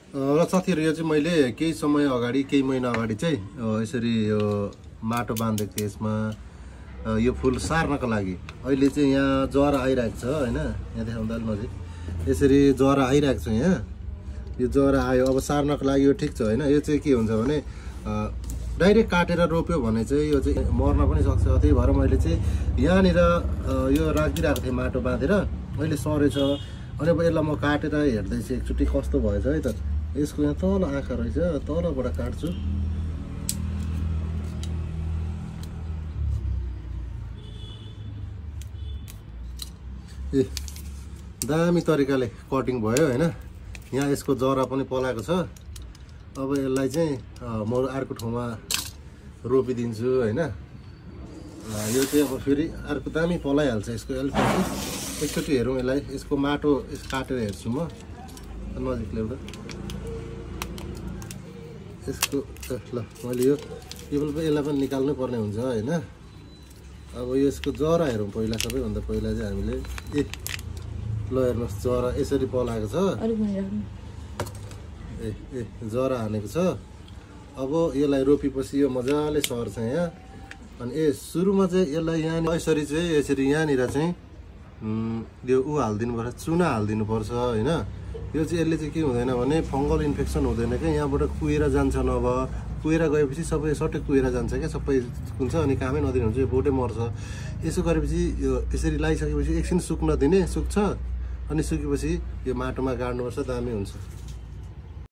र साथीहरु यो चाहिँ मैले केही समय अगाडि केही महिना अगाडि चाहिँ यसरी यो माटो बाँधेको थिएँ यसमा यो फुल सार्नको लागि। अहिले चाहिँ यहाँ जरा आइरहेको छ हैन, यहाँ देखाउँदा अलि नजिक यसरी जरा आइरहेको छ। यहाँ यो जरा आयो, अब सार्नको लागि यो ठिक छ हैन। यो चाहिँ के हुन्छ भने डाइरेक्ट काटेर रोप्यो भने चाहिँ यो चाहिँ मर्न पनि सक्छ। त्यही भएर मैले चाहिँ यहाँनिर यो राखिदिरहेको थिएँ माटो बाँधेर, अहिले सरेछ। अनि अब यसलाई म काटेर हेर्दैछु एकचोटि कस्तो भएछ है त। यसको यहाँ तल आँखा रहेछ, तलबाट काट्छु। ए दामी तरिकाले कटिङ भयो हैन। यहाँ यसको जरा पनि पलाएको छ। अब यसलाई चाहिँ म अर्को ठाउँमा रोपिदिन्छु हैन। यो चाहिँ अब फेरि अर्को दामी पलाइहाल्छ यसको। एकचोटि हेरौँ यसलाई, यसको माटो काटेर हेर्छु म नजिक ल्याउँदा। यसको ल मैले यो यसलाई पनि निकाल्नु पर्ने हुन्छ हैन। अब यसको जरा हेरौँ पहिला। सबैभन्दा पहिला चाहिँ हामीले ल हेर्नुहोस्, जरा यसरी पलाएको छ। ए जरा हानेको छ। अब यसलाई रोपेपछि यो मजाले सर्छ यहाँ। अनि सुरुमा चाहिँ यसलाई यहाँ यसरी चाहिँ यसरी यहाँनिर चाहिँ यो हालिदिनु पर्छ, चुना हालिदिनु पर्छ हैन। यो चाहिँ यसले चाहिँ के हुँदैन भने फङ्गल इन्फेक्सन हुँदैन क्या। यहाँबाट कुहिएर जान्छ, नभए कुहिएर गएपछि सबै सट्टै कुहिएर जान्छ क्या, सबै हुन्छ। अनि कामै नदिनु हुन्छ, यो बोटै मर्छ। यसो गरेपछि यो यसरी लगाइसकेपछि एकछिन सुक्न दिने, सुक्छ। अनि सुकेपछि यो माटोमा गाड्नुपर्छ, दामी हुन्छ।